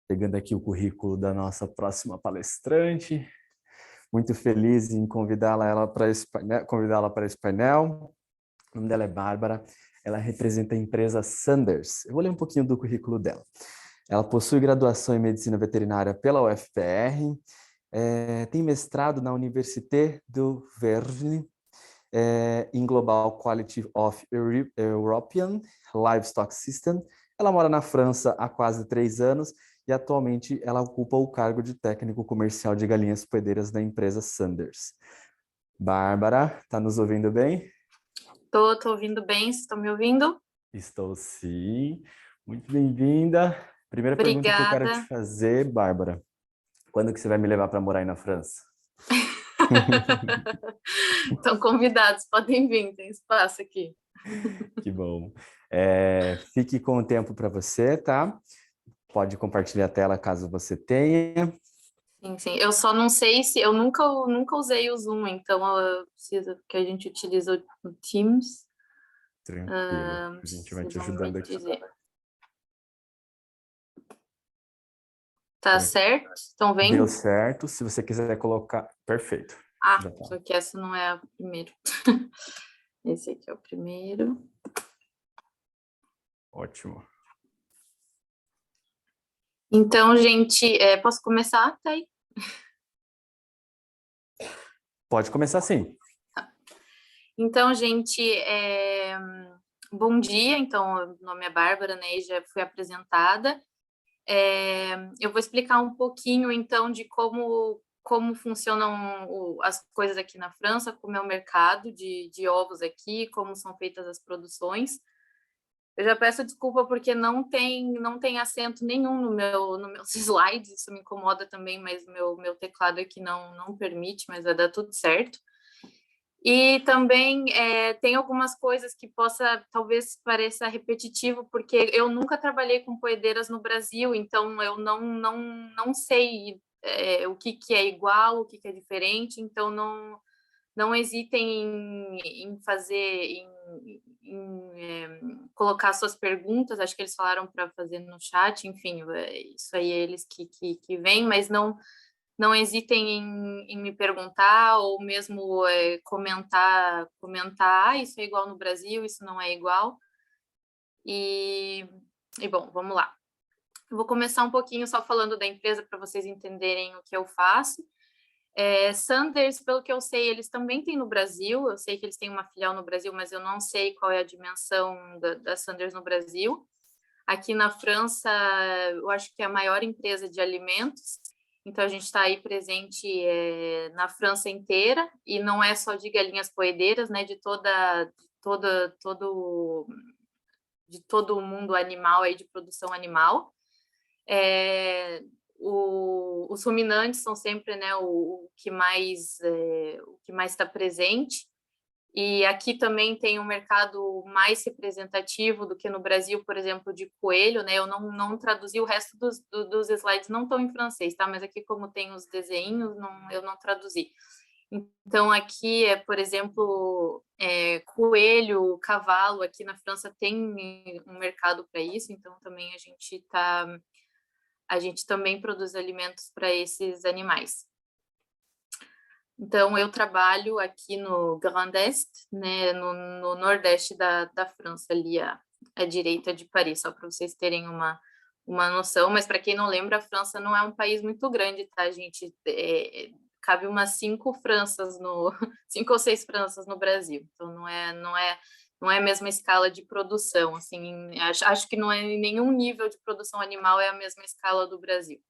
Pegando aqui o currículo da nossa próxima palestrante. Muito feliz em convidá-la para esse painel. O nome dela é Bárbara. Ela representa a empresa Sanders. Eu vou ler um pouquinho do currículo dela. Ela possui graduação em Medicina Veterinária pela UFPR, tem mestrado na Université du Vergne, em Global Quality of European Livestock System. Ela mora na França há quase 3 anos e atualmente ela ocupa o cargo de técnico comercial de galinhas poedeiras da empresa Sanders. Bárbara, está nos ouvindo bem? Tô ouvindo bem, vocês estão me ouvindo? Estou sim. Muito bem-vinda. Primeira pergunta que eu quero te Obrigada. fazer, Bárbara. Quando que você vai me levar para morar aí na França? Estão convidados, podem vir, tem espaço aqui. Que bom. Fique com o tempo para você, tá? Pode compartilhar a tela caso você tenha. Sim. Eu só não sei se... Eu nunca usei o Zoom, então eu preciso que a gente utilize o Teams. Tranquilo. A gente vai Vocês te vão me ajudando aqui. dizer. Tá Tranquilo. certo? Estão Deu vendo? certo. Se você quiser colocar... Perfeito. Já tá. Só que essa não é a primeira. Esse aqui é o primeiro. Ótimo. Então, gente, posso começar? Tá aí. Pode começar sim. Então, gente, bom dia. Então, meu nome é Bárbara, né? E já fui apresentada. Eu vou explicar um pouquinho, então, de como funcionam as coisas aqui na França, como é o mercado de ovos aqui, como são feitas as produções. Eu já peço desculpa porque não tem acento nenhum no meus slides, isso me incomoda também, mas meu teclado aqui não permite, mas vai dar tudo certo. E também tem algumas coisas que talvez pareça repetitivo, porque eu nunca trabalhei com poedeiras no Brasil, então eu não sei o que é igual, o que é diferente, então não hesitem em colocar suas perguntas, acho que eles falaram para fazer no chat, enfim, isso aí é eles que vêm, mas não hesitem em me perguntar ou mesmo comentar, isso é igual no Brasil, isso não é igual. E bom, vamos lá. Eu vou começar um pouquinho só falando da empresa para vocês entenderem o que eu faço. Sanders, pelo que eu sei, eles também têm no Brasil, eu sei que eles têm uma filial no Brasil, mas eu não sei qual é a dimensão da Sanders no Brasil. Aqui na França, eu acho que é a maior empresa de alimentos, então a gente está aí presente na França inteira, e não é só de galinhas poedeiras, né, de todo o mundo animal, aí, de produção animal. Os ruminantes são sempre, né, o que mais está presente. E aqui também tem um mercado mais representativo do que no Brasil, por exemplo, de coelho, né? Eu não traduzi, o resto dos slides não estão em francês, tá? Mas aqui, como tem os desenhos, eu não traduzi. Então, aqui, por exemplo, coelho, cavalo, aqui na França tem um mercado para isso, então também a gente também produz alimentos para esses animais. Então, eu trabalho aqui no Grand Est, né, no nordeste da França, ali à direita de Paris, só para vocês terem uma noção. Mas, para quem não lembra, a França não é um país muito grande, tá, gente? Cabe umas 5 Franças, 5 ou 6 Franças no Brasil. Então, não é a mesma escala de produção. Assim, acho que não é em nenhum nível de produção animal é a mesma escala do Brasil.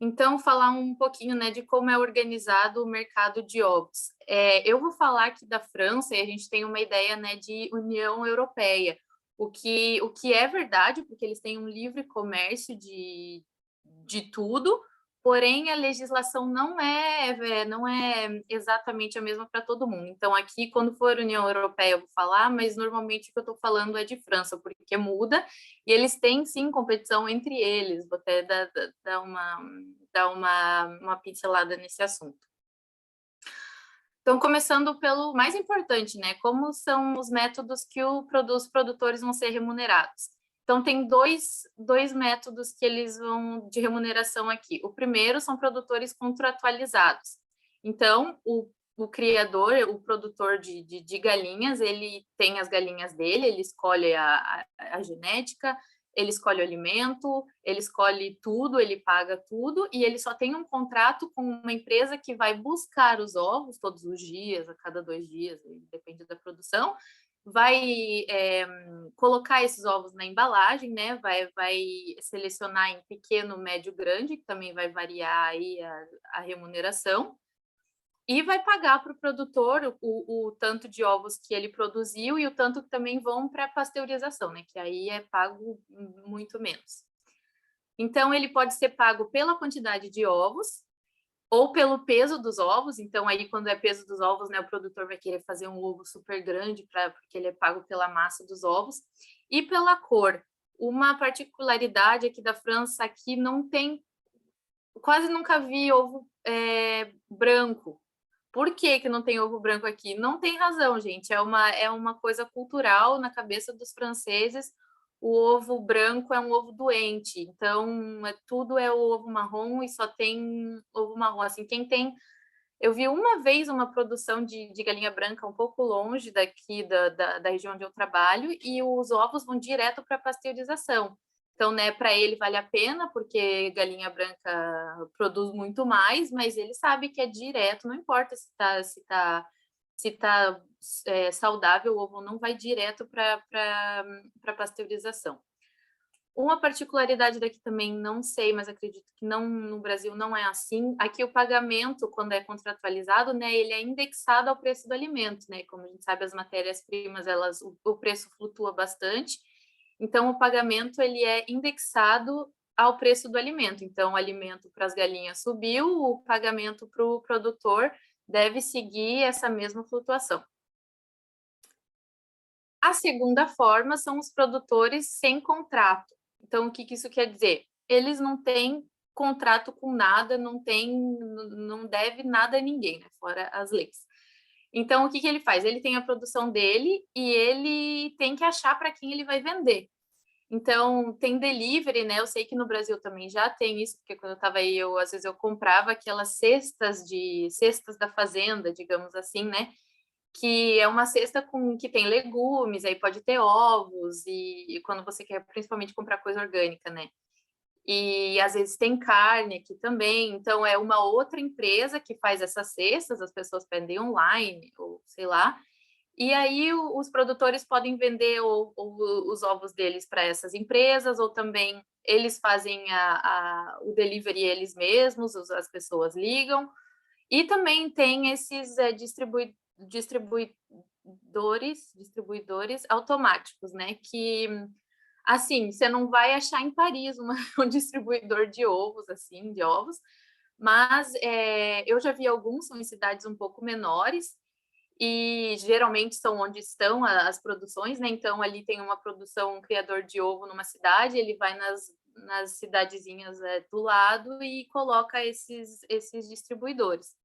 Então, falar um pouquinho, né, de como é organizado o mercado de ovos. Eu vou falar aqui da França e a gente tem uma ideia, né, de União Europeia, o que é verdade, porque eles têm um livre comércio de tudo, porém a legislação não é exatamente a mesma para todo mundo. Então, aqui, quando for União Europeia, eu vou falar, mas normalmente o que eu estou falando é de França, porque muda, e eles têm, sim, competição entre eles. Vou até dar uma pincelada nesse assunto. Então, começando pelo mais importante, né? Como são os métodos que os produtores vão ser remunerados. Então, tem dois métodos que eles vão de remuneração aqui. O primeiro são produtores contratualizados. Então, o criador, o produtor de galinhas, ele tem as galinhas dele, ele escolhe a genética, ele escolhe o alimento, ele escolhe tudo, ele paga tudo, e ele só tem um contrato com uma empresa que vai buscar os ovos todos os dias, a cada 2 dias, depende da produção, vai colocar esses ovos na embalagem, né? Vai selecionar em pequeno, médio, grande, que também vai variar aí a remuneração, e vai pagar para o produtor o tanto de ovos que ele produziu e o tanto que também vão para a pasteurização, né? Que aí é pago muito menos. Então, ele pode ser pago pela quantidade de ovos ou pelo peso dos ovos. Então, aí, quando é peso dos ovos, né, o produtor vai querer fazer um ovo super grande, porque ele é pago pela massa dos ovos. E pela cor. Uma particularidade aqui da França, aqui não tem... Quase nunca vi ovo branco. Por que não tem ovo branco aqui? Não tem razão, gente. É uma coisa cultural na cabeça dos franceses. O ovo branco é um ovo doente. Então, tudo é o ovo marrom e só tem ovo marrom. Assim, quem tem... Eu vi uma vez uma produção de galinha branca um pouco longe daqui da região onde eu trabalho e os ovos vão direto para a pasteurização. Então, né, para ele vale a pena, porque galinha branca produz muito mais, mas ele sabe que é direto, não importa se tá saudável, o ovo não vai direto para pasteurização. Uma particularidade daqui também, não sei, mas acredito que não, no Brasil não é assim. Aqui o pagamento, quando é contratualizado, né, ele é indexado ao preço do alimento, né? Como a gente sabe, as matérias-primas, o preço flutua bastante. Então, o pagamento ele é indexado ao preço do alimento. Então, o alimento para as galinhas subiu, o pagamento para o produtor deve seguir essa mesma flutuação. A segunda forma são os produtores sem contrato. Então, o que isso quer dizer? Eles não têm contrato com nada, não deve nada a ninguém, né? Fora as leis. Então, o que ele faz? Ele tem a produção dele e ele tem que achar para quem ele vai vender. Então, tem delivery, né? Eu sei que no Brasil também já tem isso, porque quando eu estava aí, às vezes eu comprava aquelas cestas da fazenda, digamos assim, né? Que é uma cesta que tem legumes, aí pode ter ovos, e quando você quer principalmente comprar coisa orgânica, né? E às vezes tem carne aqui também, então é uma outra empresa que faz essas cestas, as pessoas pedem online, ou sei lá, e aí os produtores podem vender os ovos deles para essas empresas, ou também eles fazem o delivery eles mesmos, as pessoas ligam. E também tem esses distribuidores automáticos, né? Que, assim, você não vai achar em Paris um distribuidor de ovos, assim, de ovos, mas eu já vi alguns, são em cidades um pouco menores, e geralmente são onde estão as produções, né? Então, ali tem uma produção, um criador de ovo numa cidade, ele vai nas cidadezinhas do lado e coloca esses distribuidores.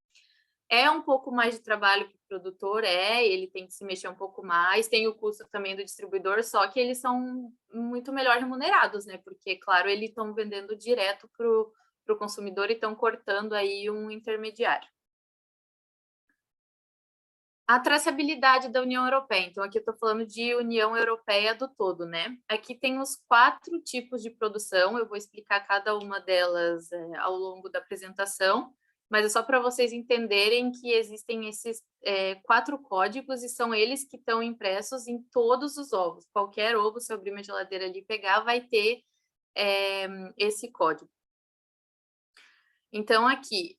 É um pouco mais de trabalho para o produtor, ele tem que se mexer um pouco mais, tem o custo também do distribuidor, só que eles são muito melhor remunerados, né? Porque, claro, eles estão vendendo direto para o consumidor e estão cortando aí um intermediário. A traçabilidade da União Europeia. Então, aqui eu estou falando de União Europeia do todo, né? Aqui tem os 4 tipos de produção, eu vou explicar cada uma delas ao longo da apresentação, mas é só para vocês entenderem que existem esses 4 códigos e são eles que estão impressos em todos os ovos. Qualquer ovo, se eu abrir minha geladeira ali e pegar, vai ter esse código. Então, aqui,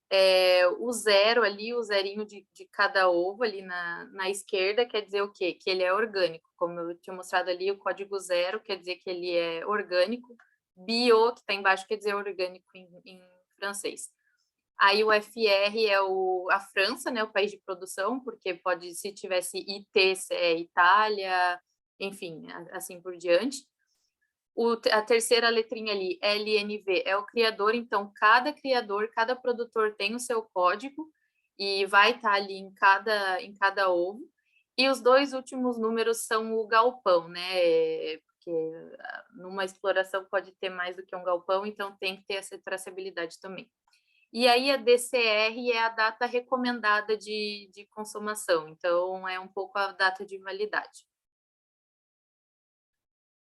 o zero ali, o zerinho de cada ovo ali na esquerda, quer dizer o quê? Que ele é orgânico. Como eu tinha mostrado ali, o código 0 quer dizer que ele é orgânico. Bio, que está embaixo, quer dizer orgânico em francês. Aí o FR é a França, né, o país de produção, porque se tivesse IT, é Itália, enfim, assim por diante. A terceira letrinha ali, LNV, é o criador, então cada criador, cada produtor tem o seu código e vai estar ali em cada ovo. E os 2 últimos números são o galpão, né? porque numa exploração pode ter mais do que um galpão, então tem que ter essa traçabilidade também. E aí a DCR é a data recomendada de consumação, então é um pouco a data de validade.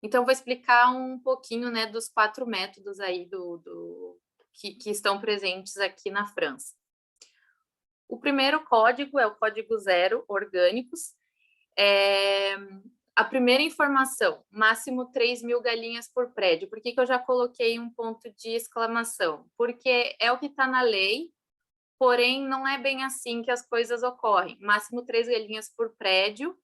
Então, vou explicar um pouquinho, né, dos 4 métodos aí que estão presentes aqui na França. O primeiro código é o código 0, orgânicos. A primeira informação, máximo 3.000 galinhas por prédio. Por que eu já coloquei um ponto de exclamação? Porque é o que está na lei, porém não é bem assim que as coisas ocorrem. Máximo 3 galinhas por prédio,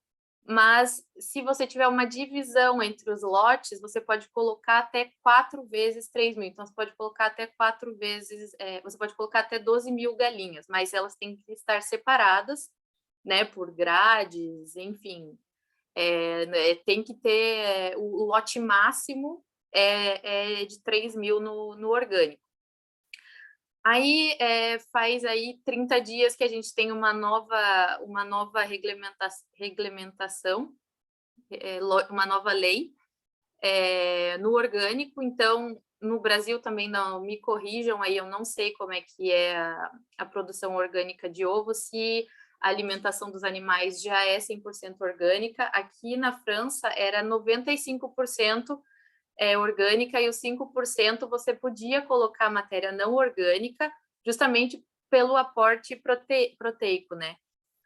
mas se você tiver uma divisão entre os lotes, você pode colocar até 4 vezes 3.000. Então, você pode colocar até 4 vezes, você pode colocar até 12.000 galinhas, mas elas têm que estar separadas, né, por grades, enfim. Tem que ter o lote máximo de 3.000 no orgânico. Aí faz aí 30 dias que a gente tem uma nova regulamentação, uma nova lei no orgânico. Então, no Brasil também não me corrijam, aí eu não sei como é que é a produção orgânica de ovo, se a alimentação dos animais já é 100% orgânica. Aqui na França era 95% orgânica e os 5% você podia colocar matéria não orgânica, justamente pelo aporte proteico, né?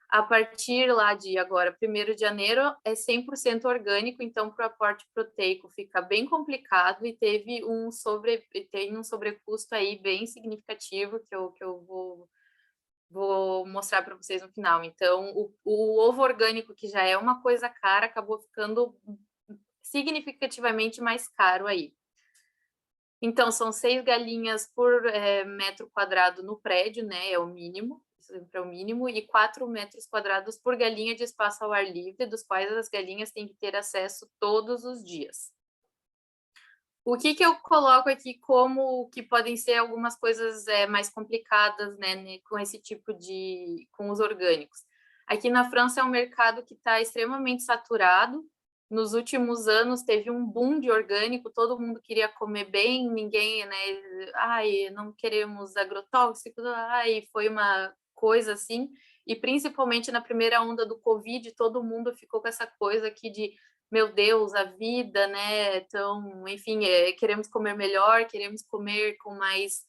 A partir lá de agora, 1º de janeiro, é 100% orgânico, então para o aporte proteico fica bem complicado e teve um sobrecusto aí bem significativo que eu vou mostrar para vocês no final. Então, o ovo orgânico, que já é uma coisa cara, acabou ficando significativamente mais caro aí. Então, são 6 galinhas por metro quadrado no prédio, né? É o mínimo, sempre é o mínimo, e 4 metros quadrados por galinha de espaço ao ar livre, dos quais as galinhas têm que ter acesso todos os dias. O que eu coloco aqui como que podem ser algumas coisas mais complicadas, né, com esse tipo com os orgânicos? Aqui na França é um mercado que está extremamente saturado. Nos últimos anos teve um boom de orgânico, todo mundo queria comer bem, ninguém, né, não queremos agrotóxicos, foi uma coisa assim, e principalmente na primeira onda do Covid, todo mundo ficou com essa coisa aqui de meu Deus, a vida, né? Então, enfim, queremos comer melhor, queremos comer com mais.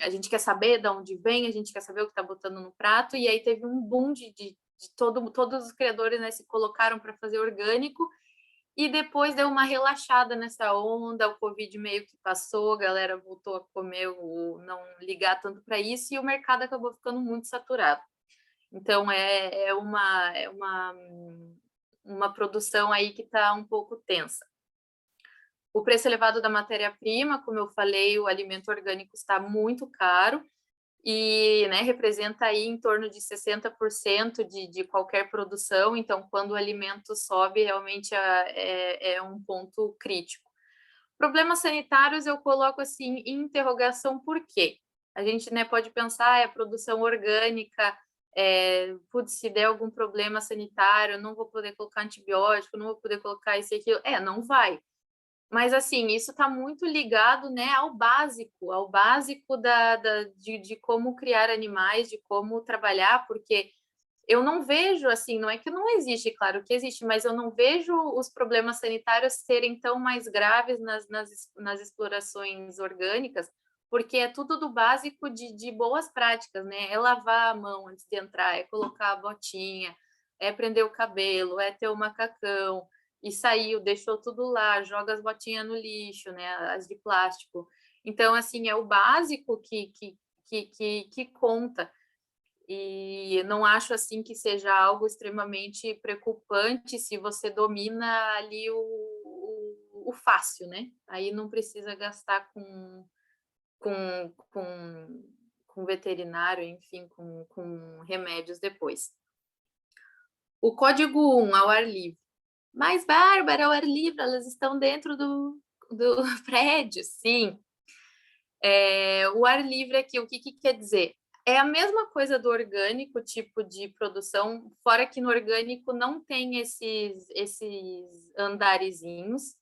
A gente quer saber de onde vem, a gente quer saber o que está botando no prato, e aí teve um boom de todos os criadores, né, se colocaram para fazer orgânico, e depois deu uma relaxada nessa onda, o Covid meio que passou, a galera voltou a comer, não ligar tanto para isso, e o mercado acabou ficando muito saturado. Então, é uma produção aí que está um pouco tensa. O preço elevado da matéria-prima, como eu falei, o alimento orgânico está muito caro e, né, representa aí em torno de 60% de qualquer produção. Então, quando o alimento sobe, realmente é um ponto crítico. Problemas sanitários eu coloco assim em interrogação, por quê? A gente, né, pode pensar, é produção orgânica, se der algum problema sanitário, não vou poder colocar antibiótico, não vou poder colocar isso e aquilo. Não vai. Mas, assim, isso está muito ligado, né, ao básico de como criar animais, de como trabalhar, porque eu não vejo, assim, não é que não existe, claro que existe, mas eu não vejo os problemas sanitários serem tão mais graves nas explorações orgânicas, porque é tudo do básico de boas práticas, né? É lavar a mão antes de entrar, é colocar a botinha, é prender o cabelo, é ter o macacão, e saiu, deixou tudo lá, joga as botinhas no lixo, né? As de plástico. Então, assim, é o básico que conta. E não acho assim que seja algo extremamente preocupante se você domina ali o fácil, né? Aí não precisa gastar com veterinário, enfim, com remédios depois. O código 1, ao ar livre. Mas, Bárbara, ao ar livre, elas estão dentro do prédio, sim. O ar livre aqui, o que quer dizer? É a mesma coisa do orgânico, tipo de produção, fora que no orgânico não tem esses andarezinhos.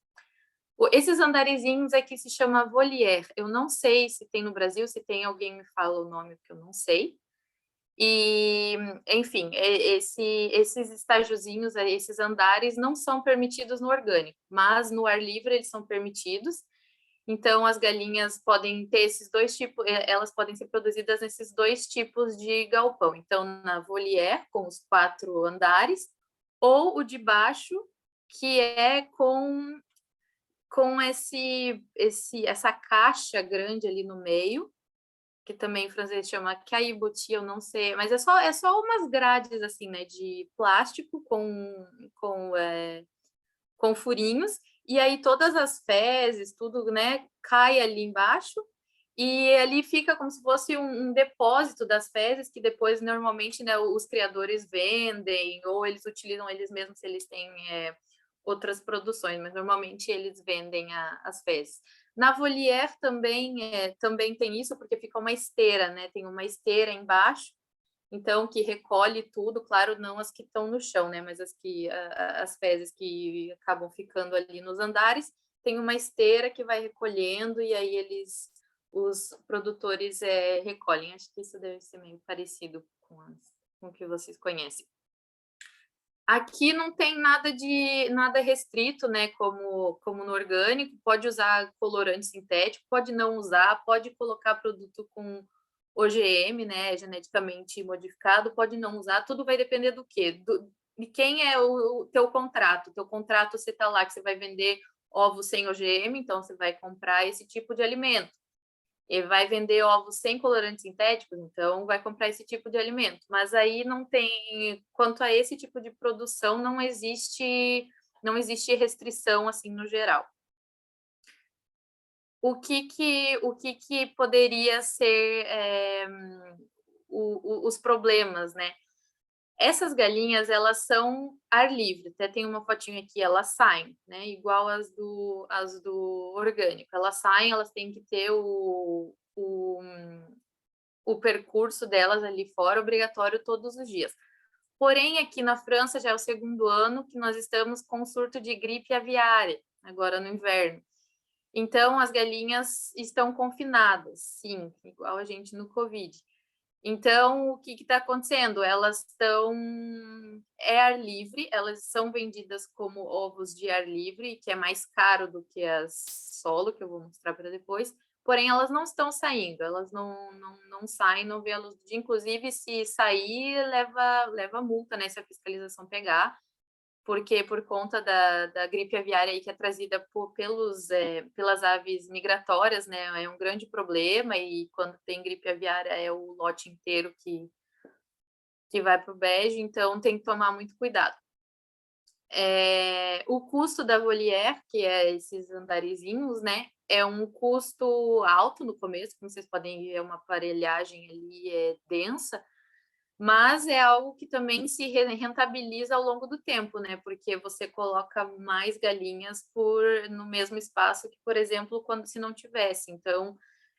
Esses andarezinhos aqui se chama volière. Eu não sei se tem no Brasil, se tem alguém me fala o nome, porque eu não sei. E, enfim, esses estágiozinhos, esses andares não são permitidos no orgânico, mas no ar livre eles são permitidos. Então, as galinhas podem ter esses dois tipos, elas podem ser produzidas nesses dois tipos de galpão. Então, na volière, com os 4 andares, ou o de baixo, que é com essa caixa grande ali no meio, que também em francês chama caillebotis, eu não sei, mas é só umas grades assim, né, de plástico com furinhos, e aí todas as fezes, tudo, né, cai ali embaixo, e ali fica como se fosse um depósito das fezes, que depois, normalmente, né, os criadores vendem, ou eles utilizam eles mesmos se eles têm outras produções, mas normalmente eles vendem as fezes. Na volière também tem isso, porque fica uma esteira, né? Tem uma esteira embaixo, então que recolhe tudo, claro, não as que estão no chão, né? Mas as fezes que acabam ficando ali nos andares, tem uma esteira que vai recolhendo e aí os produtores recolhem. Acho que isso deve ser meio parecido com o que vocês conhecem. Aqui não tem nada restrito, né? Como no orgânico, pode usar colorante sintético, pode não usar, pode colocar produto com OGM, né? Geneticamente modificado, pode não usar, tudo vai depender do quê? De quem é o teu contrato. O teu contrato, você está lá que você vai vender ovos sem OGM, então você vai comprar esse tipo de alimento. E vai vender ovos sem colorantes sintéticos, então vai comprar esse tipo de alimento. Mas aí não tem, quanto a esse tipo de produção, não existe restrição assim no geral. O que poderia ser os problemas, né? Essas galinhas, elas são ar livre, até tem uma fotinha aqui, elas saem, né? Igual as do orgânico. Elas saem, elas têm que ter o percurso delas ali fora, obrigatório todos os dias. Porém, aqui na França já é o 2º ano que nós estamos com surto de gripe aviária, agora no inverno. Então, as galinhas estão confinadas, sim, igual a gente no Covid. Então, o que está acontecendo? Elas estão ar livre, elas são vendidas como ovos de ar livre, que é mais caro do que as solo, que eu vou mostrar para depois, porém elas não estão saindo, elas não saem, não vê a luz do dia, inclusive se sair, leva multa, né, se a fiscalização pegar, porque por conta da gripe aviária aí que é trazida pelas aves migratórias, né, é um grande problema, e quando tem gripe aviária é o lote inteiro que vai para o bege, então tem que tomar muito cuidado. O custo da volière, que é esses andarezinhos, né, é um custo alto no começo, como vocês podem ver, é uma aparelhagem ali densa, mas é algo que também se rentabiliza ao longo do tempo, né? Porque você coloca mais galinhas no mesmo espaço que, por exemplo, se não tivesse. Então,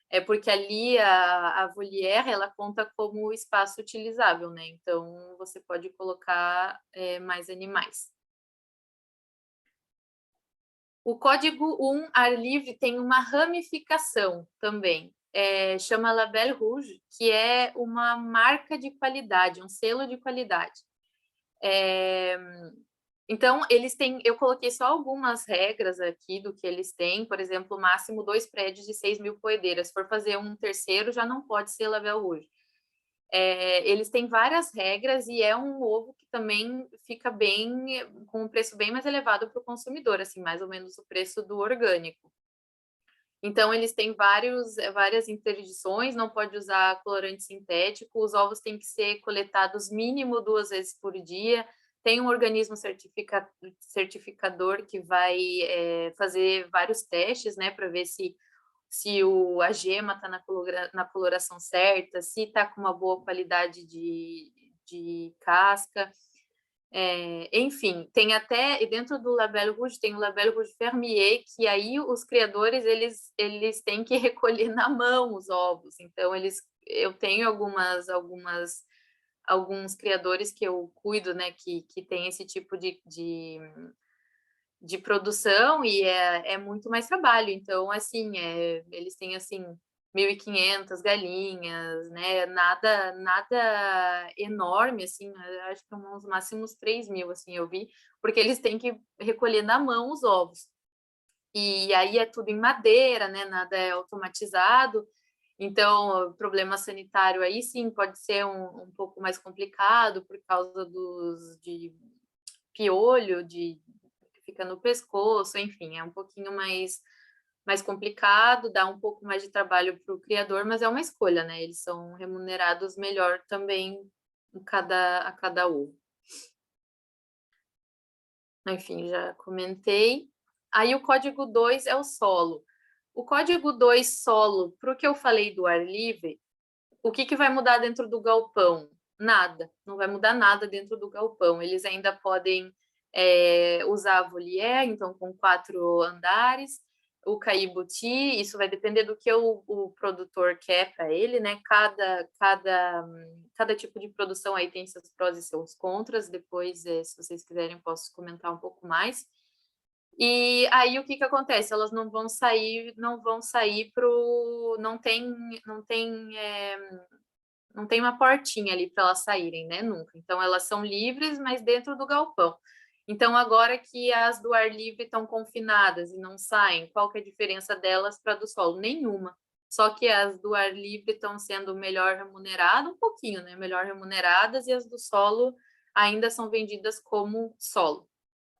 é porque ali a volière, ela conta como espaço utilizável, né? Então, você pode colocar mais animais. O código 1 ar livre tem uma ramificação também, chama Label Rouge, que é uma marca de qualidade, um selo de qualidade. Então, eu coloquei só algumas regras aqui do que eles têm, por exemplo, máximo 2 prédios de 6.000 poedeiras. Se for fazer um terceiro, já não pode ser Label Rouge. Eles têm várias regras e é um ovo que também fica com um preço bem mais elevado para o consumidor, assim, mais ou menos o preço do orgânico. Então, eles têm várias interdições, não pode usar colorante sintético, os ovos têm que ser coletados mínimo 2 vezes por dia, tem um organismo certificador que vai fazer vários testes, né, para ver se a gema está na coloração certa, se está com uma boa qualidade de casca. Enfim, tem até, e dentro do Label Rouge, tem o Label Rouge Fermier, que aí os criadores, eles têm que recolher na mão os ovos. Então, eu tenho alguns criadores que eu cuido, né, que tem esse tipo de produção, e é muito mais trabalho. Então, assim, eles têm, assim, 1.500 galinhas, né? Nada enorme, assim, acho que uns máximos 3.000, assim, eu vi, porque eles têm que recolher na mão os ovos. E aí é tudo em madeira, né? Nada é automatizado. Então, o problema sanitário aí sim pode ser um pouco mais complicado por causa de piolho, que fica no pescoço, enfim, é um pouquinho mais complicado, dá um pouco mais de trabalho para o criador, mas é uma escolha, né? Eles são remunerados melhor também a cada ovo. Enfim, já comentei. Aí o código 2 é o solo. O código 2 solo, para o que eu falei do ar livre, o que vai mudar dentro do galpão? Nada, não vai mudar nada dentro do galpão. Eles ainda podem usar a volière, então com 4 andares, o caillebotis, isso vai depender do que o produtor quer para ele, né? Cada tipo de produção aí tem seus prós e seus contras. Depois, se vocês quiserem, posso comentar um pouco mais. E aí o que acontece? Elas não vão sair pro, não tem uma portinha ali para elas saírem, né? Nunca. Então elas são livres, mas dentro do galpão. Então agora que as do ar livre estão confinadas e não saem, qual que é a diferença delas para a do solo? Nenhuma. Só que as do ar livre estão sendo melhor remuneradas, um pouquinho, né? Melhor remuneradas, e as do solo ainda são vendidas como solo.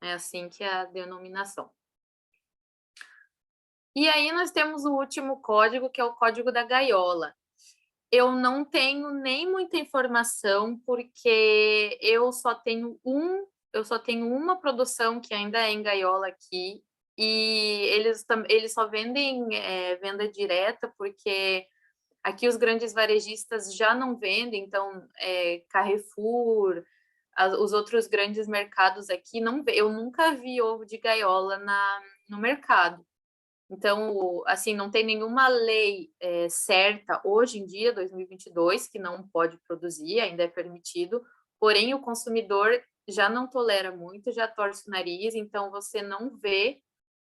É assim que é a denominação. E aí nós temos o último código, que é o código da gaiola. Eu não tenho nem muita informação, porque eu só tenho uma produção que ainda é em gaiola aqui, e eles só vendem venda direta, porque aqui os grandes varejistas já não vendem, então Carrefour, os outros grandes mercados aqui, eu nunca vi ovo de gaiola no mercado. Então, assim, não tem nenhuma lei certa hoje em dia, 2022, que não pode produzir, ainda é permitido, porém o consumidor já não tolera muito, já torce o nariz, então você não vê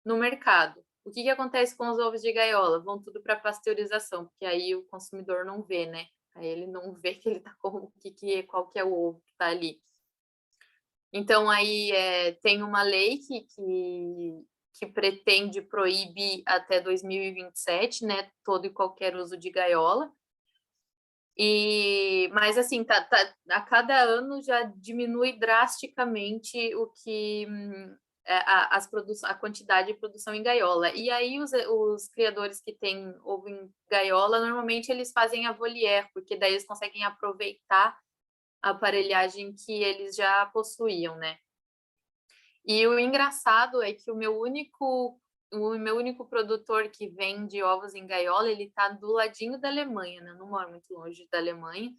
no mercado. O que acontece com os ovos de gaiola? Vão tudo para pasteurização, porque aí o consumidor não vê, né? Aí ele não vê que ele tá com qual que é o ovo que está ali. Então, aí tem uma lei que pretende proibir até 2027, né, todo e qualquer uso de gaiola. Mas assim, a cada ano já diminui drasticamente a quantidade de produção em gaiola. E aí os criadores que têm ovo em gaiola, normalmente eles fazem a volière, porque daí eles conseguem aproveitar a aparelhagem que eles já possuíam, né? E o engraçado é que o meu único produtor que vende ovos em gaiola, ele está do ladinho da Alemanha, né? Não mora muito longe da Alemanha.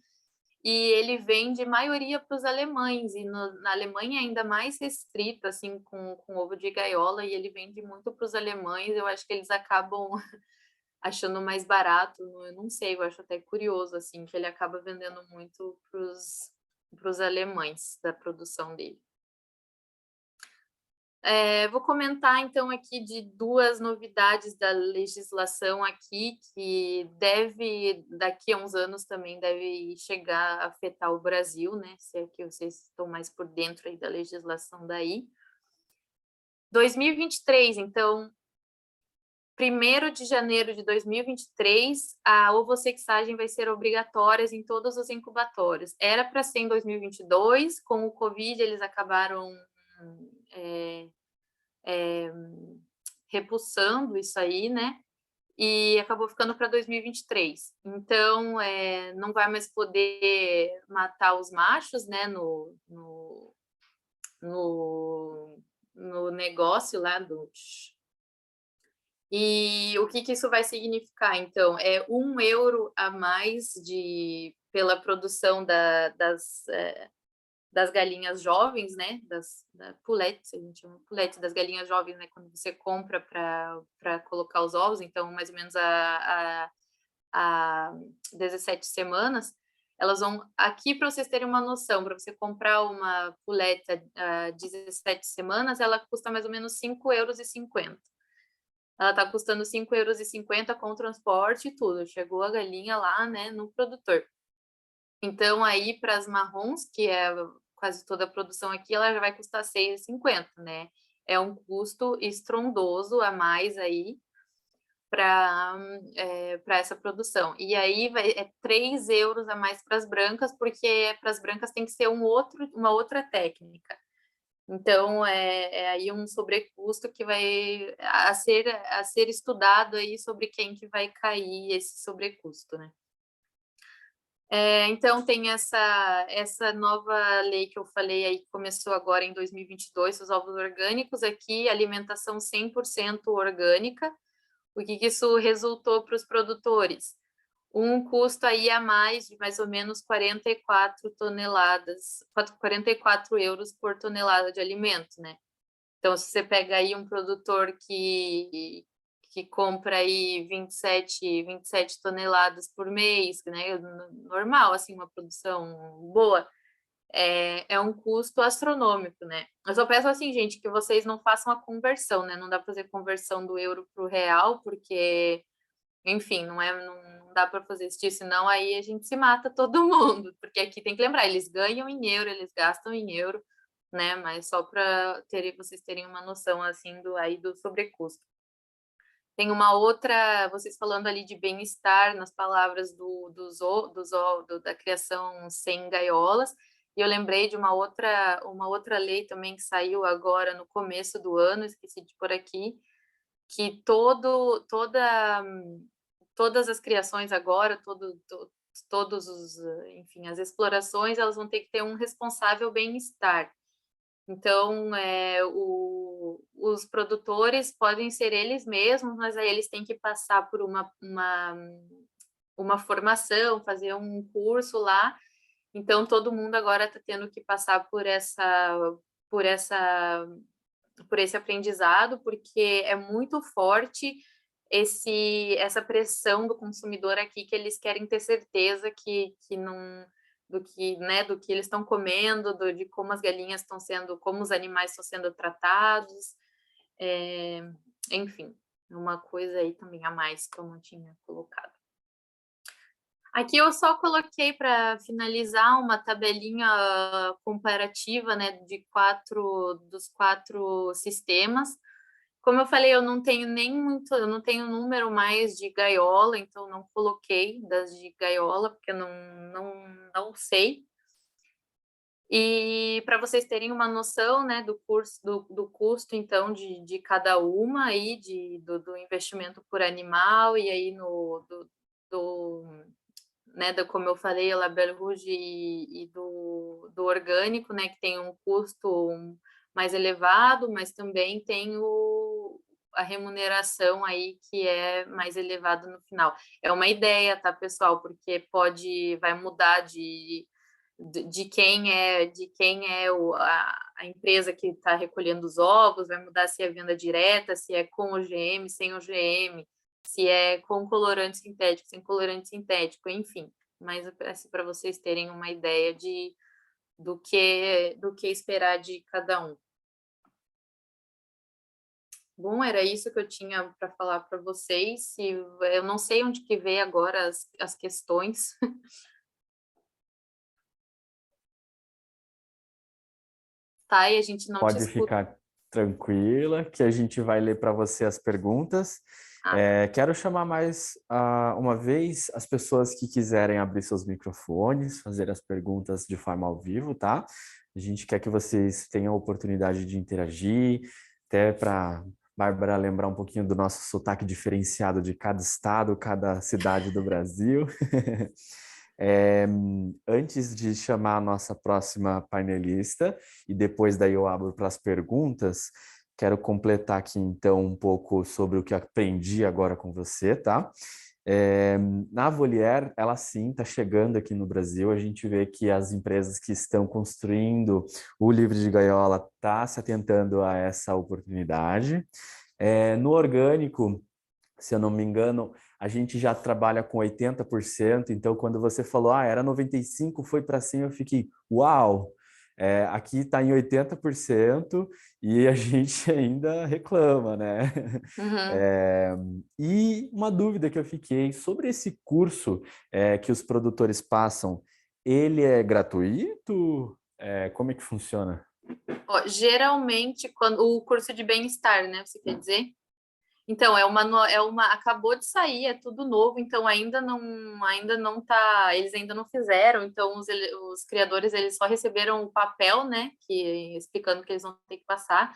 E ele vende maioria para os alemães, e na Alemanha é ainda mais restrito, assim, com ovo de gaiola, e ele vende muito para os alemães. Eu acho que eles acabam achando mais barato, eu não sei, eu acho até curioso, assim, que ele acaba vendendo muito para os alemães, da produção dele. Vou comentar, então, aqui de 2 novidades da legislação aqui, que daqui a uns anos também deve chegar a afetar o Brasil, né? Se é que vocês estão mais por dentro aí da legislação daí. 2023, então, 1º de janeiro de 2023, a ovossexagem vai ser obrigatória em todos os incubatórios. Era para ser em 2022, com o Covid eles acabaram repulsando isso aí, né? E acabou ficando para 2023. Então, não vai mais poder matar os machos, né? No negócio lá do... E o que isso vai significar? Então, é 1 euro a mais pela produção das galinhas jovens, né, da poulette, a gente chama poulette das galinhas jovens, né, quando você compra para colocar os ovos, então mais ou menos a 17 semanas, elas vão, aqui para vocês terem uma noção, para você comprar uma poulette a 17 semanas, ela custa mais ou menos 5,50 €. Ela está custando 5,50 € com transporte e tudo, chegou a galinha lá, né, no produtor. Então, aí, para as marrons, que é quase toda a produção aqui, ela já vai custar 6,50, né? É um custo estrondoso a mais aí para essa produção. E aí é 3 € a mais para as brancas, porque para as brancas tem que ser uma outra técnica. Então, é aí um sobrecusto que vai a ser estudado aí sobre quem que vai cair esse sobrecusto, né? Então, tem essa nova lei que eu falei aí, que começou agora em 2022, os ovos orgânicos aqui, alimentação 100% orgânica. O que isso resultou para os produtores? Um custo aí a mais de mais ou menos 44 toneladas, 44 € por tonelada de alimento, né? Então, se você pega aí um produtor que compra aí 27 toneladas por mês, né? Normal, assim, uma produção boa, é um custo astronômico, né? Eu só peço assim, gente, que vocês não façam a conversão, né? Não dá para fazer conversão do euro para o real, porque, enfim, não dá para fazer isso, senão aí a gente se mata todo mundo, porque aqui tem que lembrar, eles ganham em euro, eles gastam em euro, né? Mas só para vocês terem uma noção assim do sobrecusto. Tem uma outra, vocês falando ali de bem-estar nas palavras da criação sem gaiolas, e eu lembrei de uma outra lei também que saiu agora no começo do ano, esqueci de pôr aqui, que todas as criações agora, todos os, enfim, as explorações, elas vão ter que ter um responsável bem-estar. Então, os produtores podem ser eles mesmos, mas aí eles têm que passar por uma formação, fazer um curso lá. Então, todo mundo agora está tendo que passar por esse aprendizado, porque é muito forte essa pressão do consumidor aqui, que eles querem ter certeza que não do que eles estão comendo, de como as galinhas estão sendo, como os animais estão sendo tratados, enfim, uma coisa aí também a mais que eu não tinha colocado. Aqui eu só coloquei para finalizar uma tabelinha comparativa, né, dos 4 sistemas. Como eu falei, eu não tenho eu não tenho número mais de gaiola, então não coloquei das de gaiola, porque eu não sei. E para vocês terem uma noção, né, do custo, então, de cada uma aí, do investimento por animal, e aí como eu falei, o Label Rouge e do orgânico, né, que tem um custo mais elevado, mas também tem a remuneração aí que é mais elevado no final. É uma ideia, tá, pessoal? Porque vai mudar de quem é a empresa que está recolhendo os ovos, vai mudar se é venda direta, se é com OGM, sem OGM, se é com colorante sintético, sem colorante sintético, enfim. Mas para vocês terem uma ideia do que esperar de cada um. Bom, era isso que eu tinha para falar para vocês. Eu não sei onde que veio agora as questões. Tá, e a gente não te Pode escuta. ficar tranquila, que a gente vai ler para você as perguntas. Quero chamar mais uma vez as pessoas que quiserem abrir seus microfones, fazer as perguntas de forma ao vivo, tá? A gente quer que vocês tenham a oportunidade de interagir, até para Bárbara lembrar um pouquinho do nosso sotaque diferenciado de cada estado, cada cidade do Brasil. Antes de chamar a nossa próxima painelista, e depois daí eu abro para as perguntas, quero completar aqui então um pouco sobre o que aprendi agora com você, tá? Na Volière, ela sim está chegando aqui no Brasil. A gente vê que as empresas que estão construindo o livro de gaiola tá se atentando a essa oportunidade. No orgânico, se eu não me engano, a gente já trabalha com 80%. Então, quando você falou, era 95%, foi para cima, eu fiquei, uau! Aqui está em 80% e a gente ainda reclama, né? Uhum. E uma dúvida que eu fiquei sobre esse curso que os produtores passam, ele é gratuito? Como é que funciona? Ó, geralmente, quando o curso de bem-estar, né? Você quer dizer? Então, acabou de sair, é tudo novo, então ainda não tá, eles ainda não fizeram, então os criadores, eles só receberam o papel, né, explicando que eles vão ter que passar.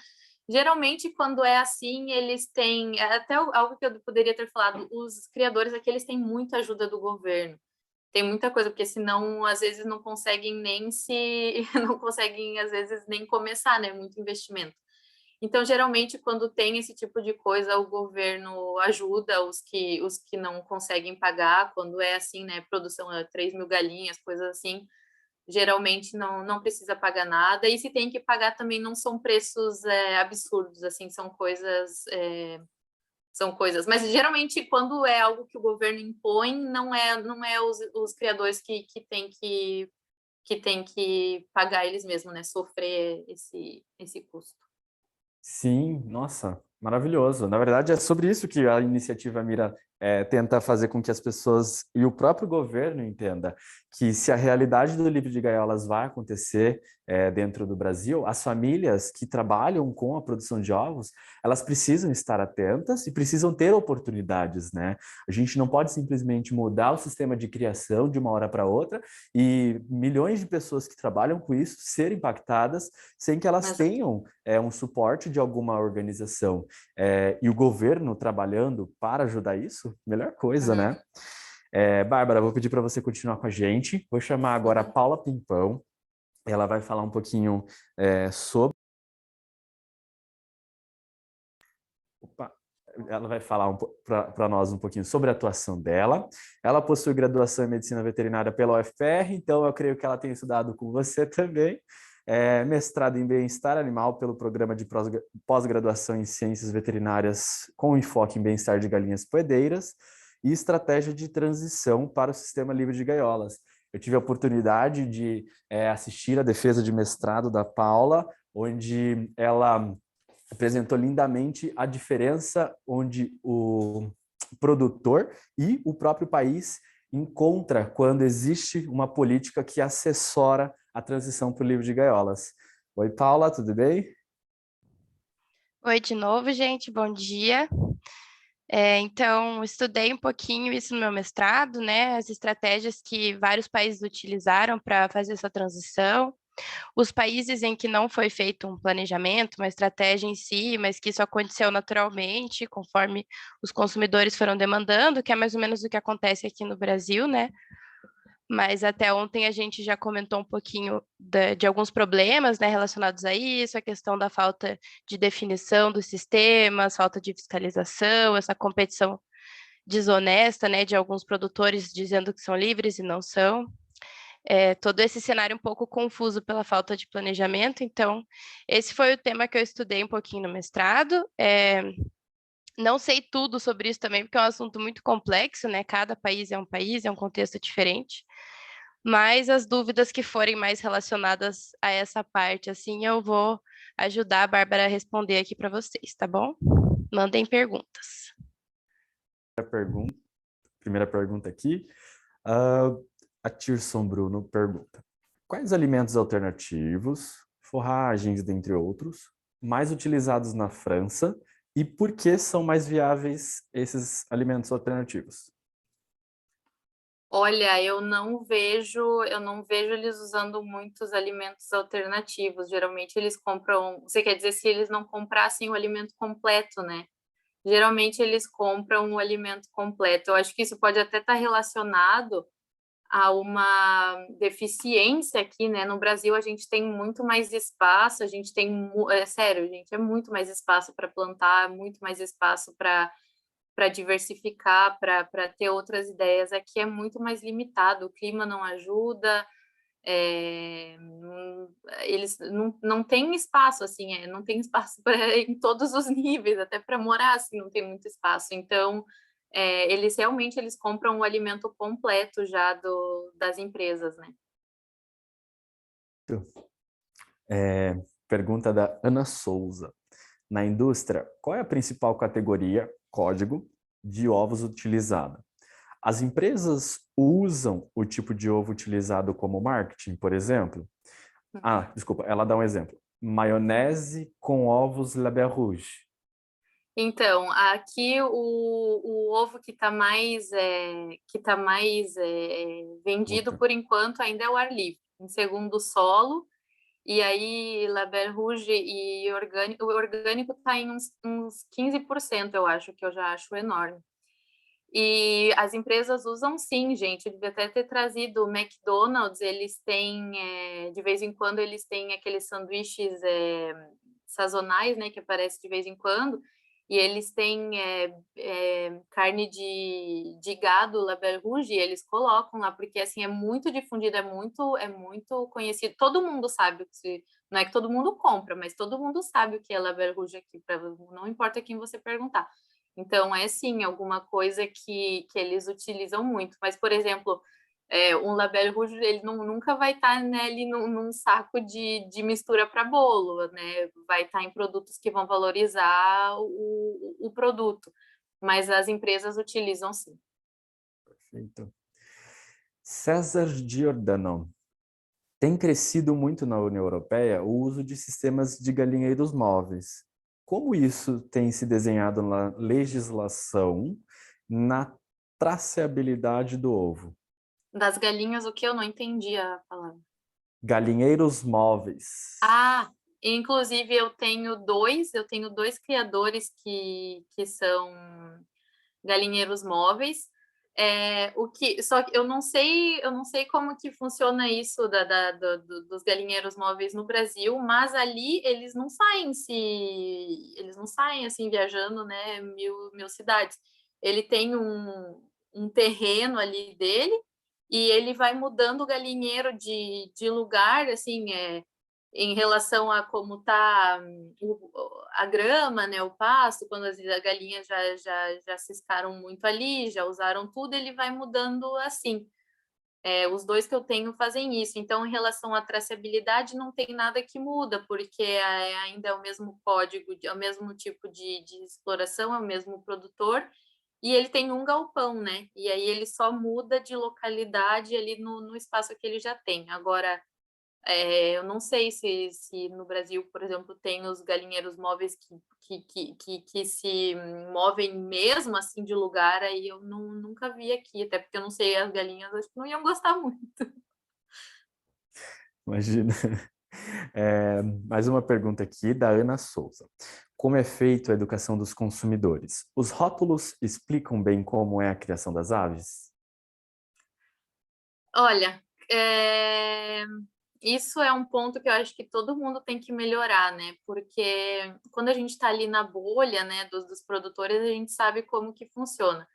Geralmente, quando é assim, eles têm, até algo que eu poderia ter falado, os criadores aqui, eles têm muita ajuda do governo, tem muita coisa, porque senão, às vezes, não conseguem nem não conseguem, às vezes, nem começar, né, muito investimento. Então, geralmente, quando tem esse tipo de coisa, o governo ajuda os que não conseguem pagar, quando é assim, né, produção é 3.000 galinhas, coisas assim, geralmente não precisa pagar nada, e se tem que pagar também não são preços absurdos, assim, são coisas, mas geralmente quando é algo que o governo impõe, não é os criadores que tem que pagar eles mesmos, né, sofrer esse custo. Sim, nossa, maravilhoso. Na verdade, é sobre isso que a iniciativa mira tenta fazer com que as pessoas e o próprio governo entenda que se a realidade do livro de gaiolas vai acontecer dentro do Brasil, as famílias que trabalham com a produção de ovos, elas precisam estar atentas e precisam ter oportunidades, né? A gente não pode simplesmente mudar o sistema de criação de uma hora para outra e milhões de pessoas que trabalham com isso serem impactadas sem que elas Mas, tenham um suporte de alguma organização e o governo trabalhando para ajudar isso, melhor coisa, uhum, né? Bárbara, vou pedir para você continuar com a gente. Vou chamar agora a uhum. Paula Pimpão. Ela vai falar um pouquinho sobre. Opa. Ela vai falar para nós um pouquinho sobre a atuação dela. Ela possui graduação em medicina veterinária pela UFPR, então eu creio que ela tem estudado com você também. Mestrado em bem-estar animal pelo programa de pós-graduação em ciências veterinárias com enfoque em bem-estar de galinhas poedeiras e estratégia de transição para o sistema livre de gaiolas. Eu tive a oportunidade de assistir a defesa de mestrado da Paula, onde ela apresentou lindamente a diferença onde o produtor e o próprio país encontra quando existe uma política que assessora a transição para o livro de gaiolas. Oi, Paula, tudo bem? Oi de novo, gente, bom dia. Então, estudei um pouquinho isso no meu mestrado, né? As estratégias que vários países utilizaram para fazer essa transição, os países em que não foi feito um planejamento, uma estratégia em si, mas que isso aconteceu naturalmente, conforme os consumidores foram demandando, que é mais ou menos o que acontece aqui no Brasil, né? Mas até ontem a gente já comentou um pouquinho de alguns problemas, né, relacionados a isso, a questão da falta de definição dos sistemas, falta de fiscalização, essa competição desonesta, né, de alguns produtores dizendo que são livres e não são. Todo esse cenário um pouco confuso pela falta de planejamento. Então, esse foi o tema que eu estudei um pouquinho no mestrado. Não sei tudo sobre isso também, porque é um assunto muito complexo, né? Cada país, é um contexto diferente. Mas as dúvidas que forem mais relacionadas a essa parte, assim, eu vou ajudar a Bárbara a responder aqui para vocês, tá bom? Mandem perguntas. Primeira pergunta aqui. A Tirson Bruno pergunta: quais alimentos alternativos, forragens, dentre outros, mais utilizados na França e por que são mais viáveis esses alimentos alternativos? Olha, eu não vejo eles usando muitos alimentos alternativos. Geralmente eles compram, você quer dizer se eles não comprassem o alimento completo, né? Geralmente eles compram o alimento completo. Eu acho que isso pode até estar relacionado a uma deficiência aqui, né? No Brasil a gente tem muito mais espaço, a gente tem, sério, gente, é muito mais espaço para plantar, muito mais espaço diversificar, para ter outras ideias. Aqui é muito mais limitado, o clima não ajuda, eles não têm espaço, assim, não tem espaço em todos os níveis, até para morar, assim, não tem muito espaço. Então, eles realmente compram o alimento completo já das empresas, né? Pergunta da Ana Souza. Na indústria, qual é a principal categoria, código, de ovos utilizada? As empresas usam o tipo de ovo utilizado como marketing, por exemplo? Desculpa, ela dá um exemplo. Maionese com ovos La Beurre Rouge. Então, aqui o ovo que está mais, vendido por enquanto ainda é o ar livre, em segundo solo, e aí La Beurre Rouge e orgânico, o orgânico está em uns 15%, eu acho, que eu já acho enorme. E as empresas usam sim, gente. Eu devia até ter trazido o McDonald's, eles têm, de vez em quando, eles têm aqueles sanduíches sazonais, né, que aparecem de vez em quando, e eles têm carne de gado La Beurre Rouge, e eles colocam lá, porque assim é muito difundido, é muito conhecido. Todo mundo sabe, não é que todo mundo compra, mas todo mundo sabe o que é La Beurre Rouge aqui, não importa quem você perguntar. Então, é sim alguma coisa que eles utilizam muito. Mas, por exemplo, um La Beurre Rouge, ele nunca vai estar, né, ali num saco de mistura para bolo, né? Vai estar em produtos que vão valorizar o produto. Mas as empresas utilizam sim. Perfeito. César Giordano. Tem crescido muito na União Europeia o uso de sistemas de galinheiros móveis. Como isso tem se desenhado na legislação, na traceabilidade do ovo? Das galinhas, o que eu não entendi a palavra. Galinheiros móveis. Inclusive eu tenho dois criadores que são galinheiros móveis. Só que eu não sei como que funciona isso dos galinheiros móveis no Brasil, mas ali eles não saem assim viajando, né, mil cidades. Ele tem um terreno ali dele e ele vai mudando o galinheiro de lugar, assim, em relação a como está a grama, né, o pasto, quando as galinhas já ciscaram muito ali, já usaram tudo, ele vai mudando assim. Os dois que eu tenho fazem isso. Então, em relação à traçabilidade, não tem nada que muda, porque ainda é o mesmo código, é o mesmo tipo de exploração, é o mesmo produtor, e ele tem um galpão, né? E aí ele só muda de localidade ali no espaço que ele já tem. Agora, eu não sei se no Brasil, por exemplo, tem os galinheiros móveis que se movem mesmo assim de lugar, aí eu nunca vi aqui, até porque eu não sei, as galinhas acho que não iam gostar muito. Imagina. Mais uma pergunta aqui da Ana Souza. Como é feito a educação dos consumidores? Os rótulos explicam bem como é a criação das aves? Olha, isso é um ponto que eu acho que todo mundo tem que melhorar, né? Porque quando a gente está ali na bolha, né, dos produtores, a gente sabe como que funciona.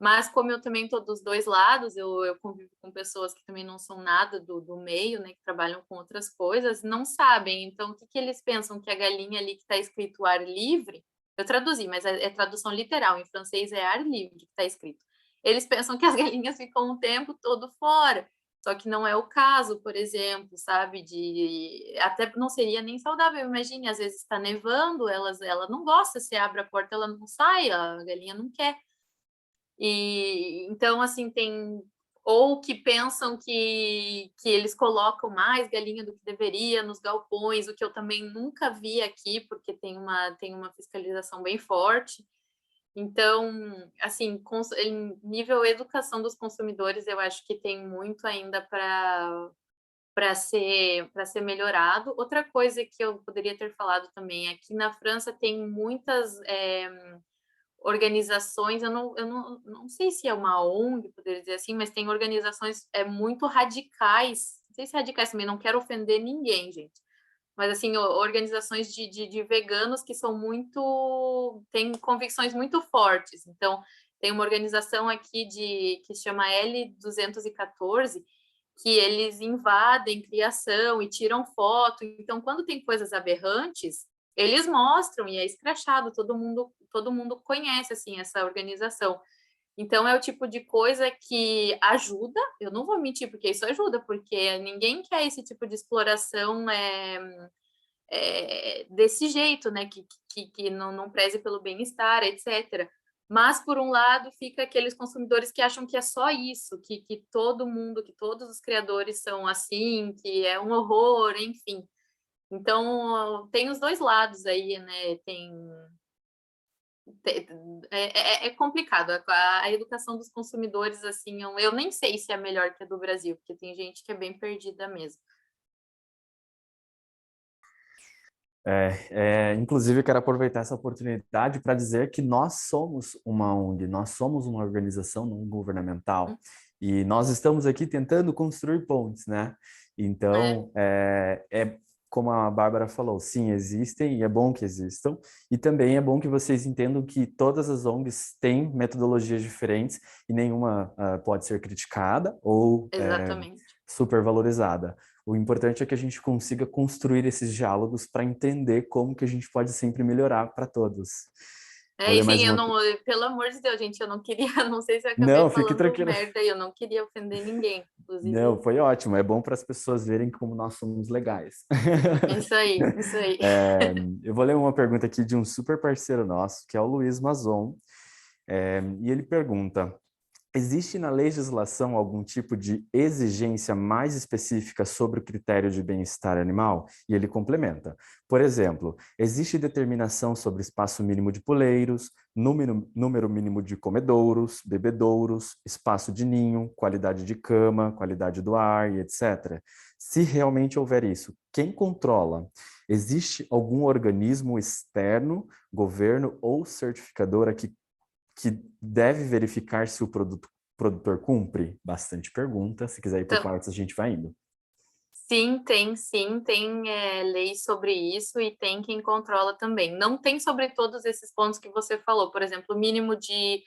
Mas como eu também estou dos dois lados, eu convivo com pessoas que também não são nada do meio, né, que trabalham com outras coisas, não sabem. Então, o que eles pensam? Que a galinha ali que está escrito ar livre, eu traduzi, mas é tradução literal, em francês é ar livre que está escrito. Eles pensam que as galinhas ficam o tempo todo fora, só que não é o caso, por exemplo, sabe? Até não seria nem saudável, imagine, às vezes está nevando, ela não gosta, se abre a porta, ela não sai, a galinha não quer. E então, assim, tem ou que pensam que eles colocam mais galinha do que deveria nos galpões, o que eu também nunca vi aqui, porque tem uma fiscalização bem forte. Então, assim, em nível educação dos consumidores, eu acho que tem muito ainda para ser melhorado. Outra coisa que eu poderia ter falado também, aqui na França tem muitas organizações, eu não sei se é uma ONG, poderia dizer assim, mas tem organizações muito radicais, não sei se radicais também, não quero ofender ninguém, gente, mas assim, organizações de veganos que são têm convicções muito fortes. Então, tem uma organização aqui que se chama L214, que eles invadem criação e tiram foto. Então, quando tem coisas aberrantes, eles mostram e é escrachado, todo mundo conhece assim essa organização. Então, é o tipo de coisa que ajuda, eu não vou mentir, porque isso ajuda, porque ninguém quer esse tipo de exploração desse jeito, né? Que não preze pelo bem-estar, etc. Mas, por um lado, fica aqueles consumidores que acham que é só isso, que todo mundo, que todos os criadores são assim, que é um horror, enfim. Então, tem os dois lados aí, né? É complicado. A educação dos consumidores, assim, eu nem sei se é melhor que a do Brasil, porque tem gente que é bem perdida mesmo. Inclusive, eu quero aproveitar essa oportunidade para dizer que nós somos uma ONG, nós somos uma organização não governamental e nós estamos aqui tentando construir pontes, né? Então, como a Bárbara falou, sim, existem e é bom que existam, e também é bom que vocês entendam que todas as ONGs têm metodologias diferentes e nenhuma pode ser criticada ou Exatamente. supervalorizada. O importante é que a gente consiga construir esses diálogos para entender como que a gente pode sempre melhorar para todos. Enfim, pelo amor de Deus, gente, eu não queria, não sei se eu acabei Não, fique falando tranquila. merda, eu não queria ofender ninguém, inclusive. Não, foi ótimo. É bom para as pessoas verem como nós somos legais. Isso aí, isso aí. Eu vou ler uma pergunta aqui de um super parceiro nosso, que é o Luiz Mazon. E ele pergunta: existe na legislação algum tipo de exigência mais específica sobre o critério de bem-estar animal? E ele complementa. Por exemplo, existe determinação sobre espaço mínimo de poleiros, número mínimo de comedouros, bebedouros, espaço de ninho, qualidade de cama, qualidade do ar e etc. Se realmente houver isso, quem controla? Existe algum organismo externo, governo ou certificadora que deve verificar se o produtor cumpre? Bastante pergunta. Se quiser ir por Então, partes, a gente vai indo. sim, tem leis sobre isso e tem quem controla também. Não tem sobre todos esses pontos que você falou, por exemplo, mínimo de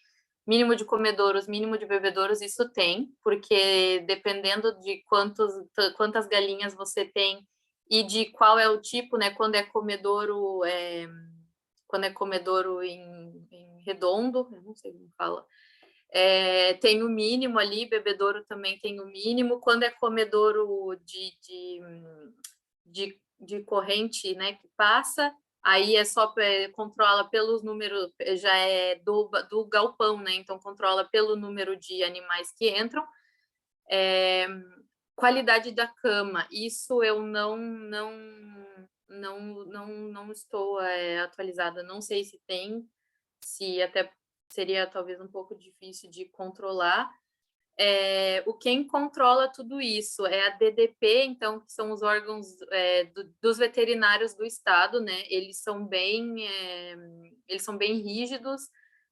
comedouros, mínimo de bebedouros, isso tem, porque dependendo de quantas galinhas você tem e de qual é o tipo, né? Quando é comedouro em redondo, eu não sei como fala. Tem o mínimo ali, bebedouro também tem o mínimo. Quando é comedouro de corrente, né, que passa, aí é só controla pelos números, já é do galpão, né? Então controla pelo número de animais que entram. Qualidade da cama, isso eu não estou atualizada, não sei se tem, se até seria talvez um pouco difícil de controlar. Quem controla tudo isso é a DDP, então, que são os órgãos dos veterinários do estado, né? Eles são bem rígidos,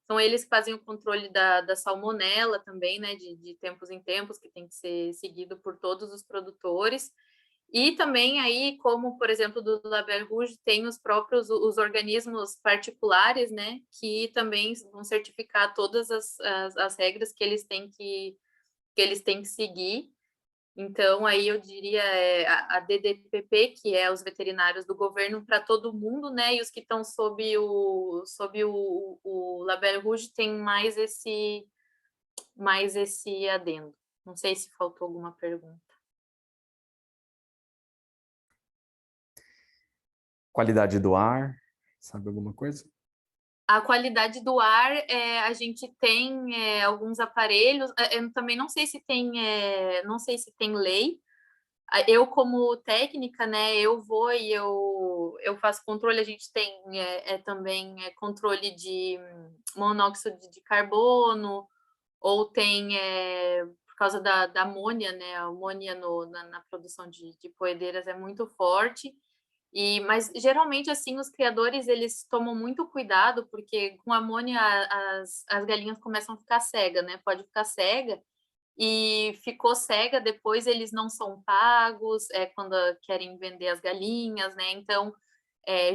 são eles que fazem o controle da salmonela também, né? De tempos em tempos, que tem que ser seguido por todos os produtores. E também aí, como, por exemplo, do Label Rouge, tem os organismos particulares, né, que também vão certificar todas as regras que eles têm que seguir. Então, aí eu diria a DDPP, que é os veterinários do governo para todo mundo, né, e os que estão sob o Label Rouge tem mais esse adendo. Não sei se faltou alguma pergunta. Qualidade do ar, sabe alguma coisa? A qualidade do ar, a gente tem alguns aparelhos. Eu também não sei se tem lei. Eu, como técnica, né, eu vou e eu faço controle. A gente tem também controle de monóxido de carbono, ou tem, por causa da amônia, né? A amônia na produção de poedeiras é muito forte. Mas geralmente assim os criadores eles tomam muito cuidado porque com amônia as galinhas começam a ficar cega, né? Pode ficar cega e ficou cega, depois eles não são pagos, quando querem vender as galinhas, né? Então,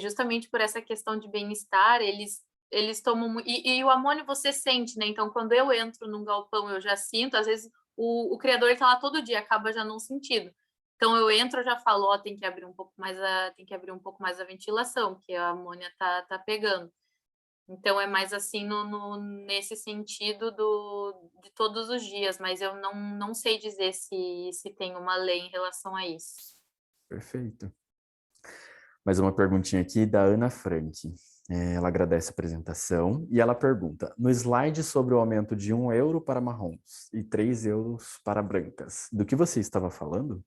justamente por essa questão de bem-estar, eles tomam... E o amônio você sente, né? Então, quando eu entro num galpão, eu já sinto, às vezes o criador está lá todo dia, acaba já não sentindo. Então, eu entro, eu já falo, ó, tem que abrir um pouco mais a ventilação, que a amônia tá pegando. Então, é mais assim nesse sentido de todos os dias, mas eu não sei dizer se tem uma lei em relação a isso. Perfeito. Mais uma perguntinha aqui da Ana Frank. Ela agradece a apresentação e ela pergunta: no slide sobre o aumento de 1 euro para marrons e 3 euros para brancas, do que você estava falando?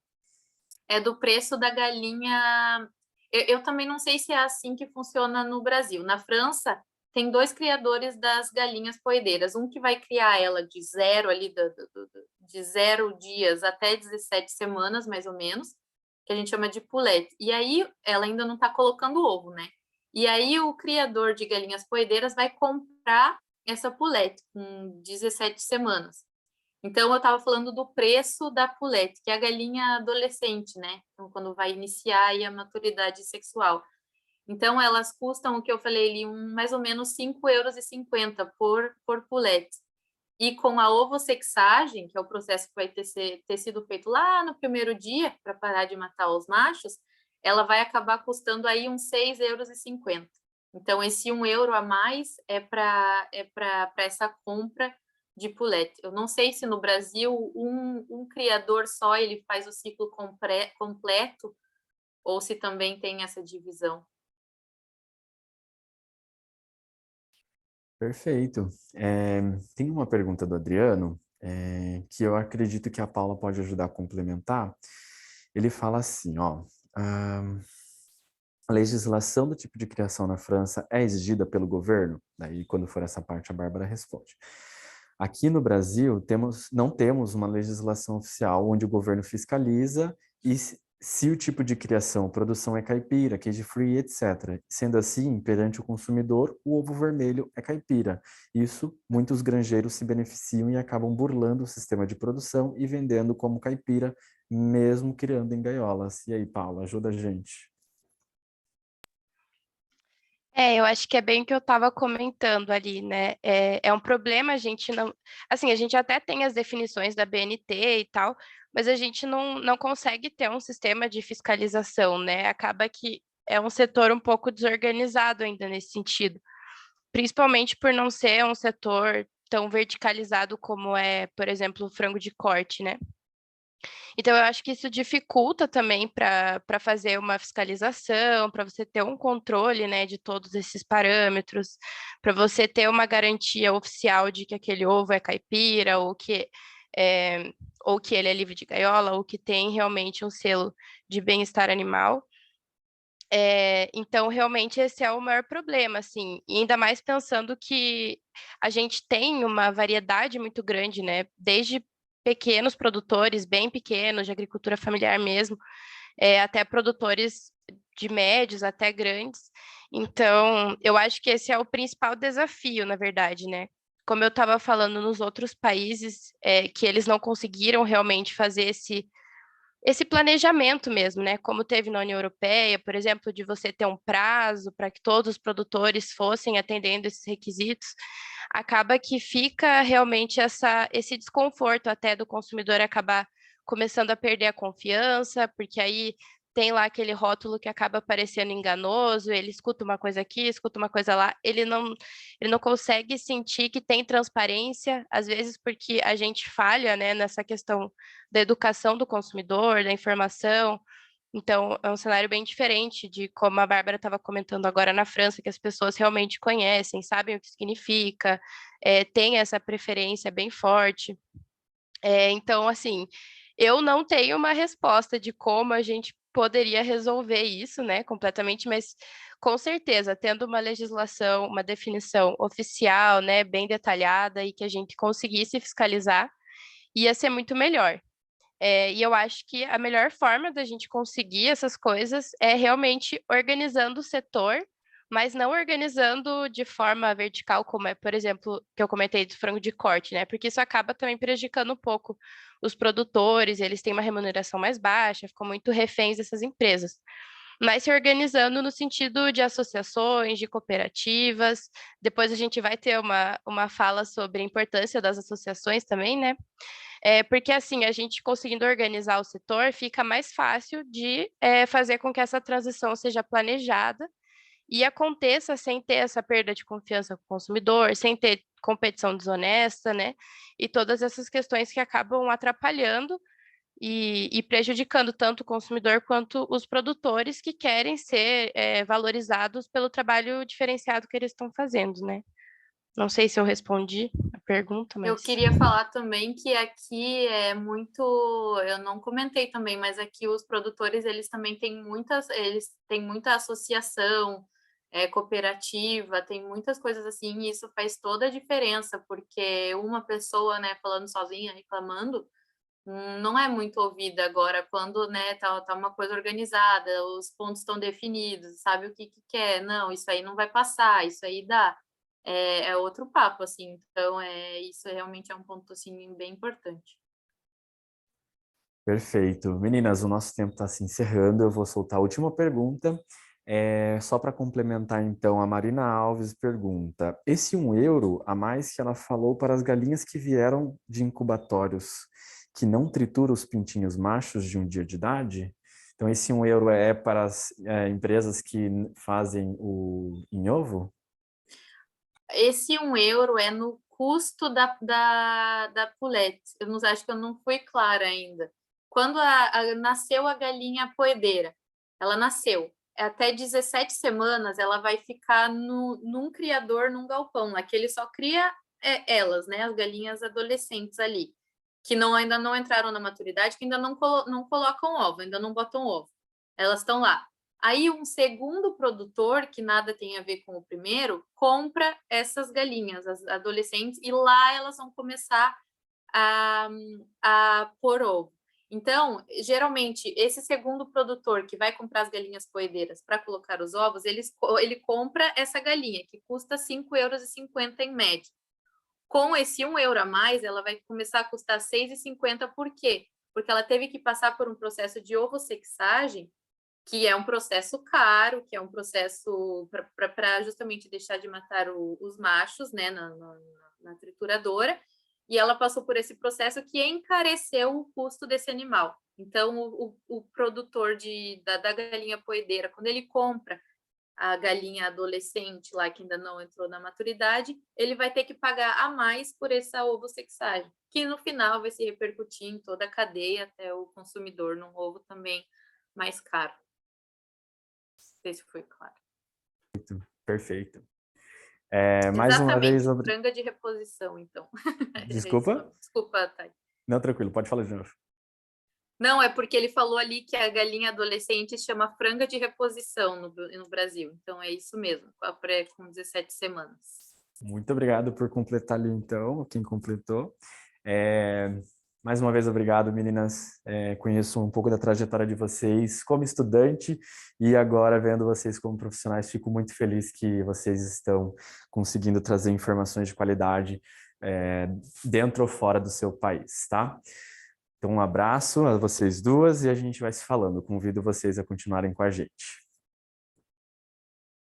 É do preço da galinha. Eu também não sei se é assim que funciona no Brasil. Na França, tem 2 criadores das galinhas poedeiras. Um que vai criar ela de zero ali, de 0 dias até 17 semanas, mais ou menos, que a gente chama de poulette. E aí, ela ainda não está colocando ovo, né? E aí, o criador de galinhas poedeiras vai comprar essa poulette com 17 semanas. Então, eu estava falando do preço da poulette, que é a galinha adolescente, né? Então, quando vai iniciar aí a maturidade sexual. Então, elas custam, o que eu falei ali, mais ou menos 5,50 € por poulette. E com a ovossexagem, que é o processo que vai ter sido feito lá no primeiro dia, para parar de matar os machos, ela vai acabar custando aí uns 6,50 €. Então, esse 1 € a mais é para essa compra de poulette. Eu não sei se no Brasil um criador só ele faz o ciclo completo ou se também tem essa divisão. Perfeito. Tem uma pergunta do Adriano, que eu acredito que a Paula pode ajudar a complementar. Ele fala assim, ó, a legislação do tipo de criação na França é exigida pelo governo? Daí, quando for essa parte, a Bárbara responde. Aqui no Brasil, não temos uma legislação oficial onde o governo fiscaliza e se o tipo de criação, produção é caipira, cage free, etc. Sendo assim, perante o consumidor, o ovo vermelho é caipira. Isso, muitos granjeiros se beneficiam e acabam burlando o sistema de produção e vendendo como caipira, mesmo criando em gaiolas. E aí, Paula, ajuda a gente. Eu acho que é bem o que eu estava comentando ali, né? É um problema a gente não. Assim, a gente até tem as definições da BNT e tal, mas a gente não consegue ter um sistema de fiscalização, né? Acaba que é um setor um pouco desorganizado ainda nesse sentido, principalmente por não ser um setor tão verticalizado como é, por exemplo, o frango de corte, né? Então, eu acho que isso dificulta também para fazer uma fiscalização, para você ter um controle, né, de todos esses parâmetros, para você ter uma garantia oficial de que aquele ovo é caipira, ou que ele é livre de gaiola, ou que tem realmente um selo de bem-estar animal. Então, realmente, esse é o maior problema, assim, e ainda mais pensando que a gente tem uma variedade muito grande, né? Desde pequenos produtores, bem pequenos, de agricultura familiar mesmo, até produtores de médios até grandes. Então, eu acho que esse é o principal desafio, na verdade, né? Como eu estava falando nos outros países, que eles não conseguiram realmente fazer esse planejamento mesmo, né? Como teve na União Europeia, por exemplo, de você ter um prazo para que todos os produtores fossem atendendo esses requisitos, acaba que fica realmente esse desconforto até do consumidor acabar começando a perder a confiança, porque aí tem lá aquele rótulo que acaba parecendo enganoso, ele escuta uma coisa aqui, escuta uma coisa lá, ele não consegue sentir que tem transparência, às vezes porque a gente falha, né, nessa questão da educação do consumidor, da informação. Então, é um cenário bem diferente de como a Bárbara estava comentando agora na França, que as pessoas realmente conhecem, sabem o que significa, tem essa preferência bem forte. Então, assim, eu não tenho uma resposta de como a gente poderia resolver isso, né, completamente, mas com certeza, tendo uma legislação, uma definição oficial, né, bem detalhada e que a gente conseguisse fiscalizar, ia ser muito melhor. E eu acho que a melhor forma da gente conseguir essas coisas é realmente organizando o setor mas não organizando de forma vertical, como é, por exemplo, que eu comentei do frango de corte, né? Porque isso acaba também prejudicando um pouco os produtores, eles têm uma remuneração mais baixa, ficam muito reféns dessas empresas. Mas se organizando no sentido de associações, de cooperativas. Depois a gente vai ter uma fala sobre a importância das associações também, né? Porque assim, a gente conseguindo organizar o setor, fica mais fácil de fazer com que essa transição seja planejada e aconteça sem ter essa perda de confiança com o consumidor, sem ter competição desonesta, né? E todas essas questões que acabam atrapalhando e prejudicando tanto o consumidor quanto os produtores que querem ser valorizados pelo trabalho diferenciado que eles estão fazendo, né? Não sei se eu respondi a pergunta, Eu mas... queria falar também que aqui é muito, eu não comentei também, mas aqui os produtores eles têm muita associação, cooperativa, tem muitas coisas assim, e isso faz toda a diferença, porque uma pessoa, né, falando sozinha, reclamando, não é muito ouvida agora quando, né, tá uma coisa organizada, os pontos estão definidos, sabe o que quer, não, isso aí não vai passar, isso aí dá. É outro papo, assim, então isso realmente é um ponto, assim, bem importante. Perfeito. Meninas, o nosso tempo está se encerrando, eu vou soltar a última pergunta. Só para complementar, então, a Marina Alves pergunta: esse €1 a mais que ela falou para as galinhas que vieram de incubatórios, que não tritura os pintinhos machos de um dia de idade? Então, esse €1 é para as empresas que fazem o em ovo? Esse €1 é no custo da poulette. Eu não acho que eu não fui clara ainda. Quando nasceu a galinha poedeira, ela nasceu. Até 17 semanas, ela vai ficar num criador, num galpão, lá que ele só cria elas, né? As galinhas adolescentes ali, que ainda não entraram na maturidade, que ainda não colocam ovo, ainda não botam ovo. Elas estão lá. Aí um segundo produtor, que nada tem a ver com o primeiro, compra essas galinhas, as adolescentes, e lá elas vão começar a pôr ovo. Então, geralmente, esse segundo produtor que vai comprar as galinhas poedeiras para colocar os ovos, ele compra essa galinha, que custa €5,50 em média. Com esse €1 a mais, ela vai começar a custar R$6,50. Por quê? Porque ela teve que passar por um processo de ovossexagem, que é um processo caro, que é um processo para justamente deixar de matar os machos, né, na trituradora, e ela passou por esse processo que encareceu o custo desse animal. Então, o produtor da galinha poedeira, quando ele compra a galinha adolescente lá, que ainda não entrou na maturidade, ele vai ter que pagar a mais por essa ovossexagem, que no final vai se repercutir em toda a cadeia até o consumidor num ovo também mais caro. Não sei se foi claro. Perfeito. Mais uma Exatamente, vez... franga de reposição, então. Desculpa? Desculpa, Thay. Não, tranquilo, pode falar de novo. Não, é porque ele falou ali que a galinha adolescente chama franga de reposição no Brasil. Então, é isso mesmo, com 17 semanas. Muito obrigado por completar ali, então, quem completou. Mais uma vez, obrigado, meninas. Conheço um pouco da trajetória de vocês como estudante e agora, vendo vocês como profissionais, fico muito feliz que vocês estão conseguindo trazer informações de qualidade dentro ou fora do seu país, tá? Então, um abraço a vocês duas e a gente vai se falando. Convido vocês a continuarem com a gente.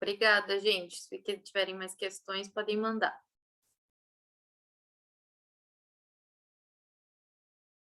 Obrigada, gente. Se tiverem mais questões, podem mandar.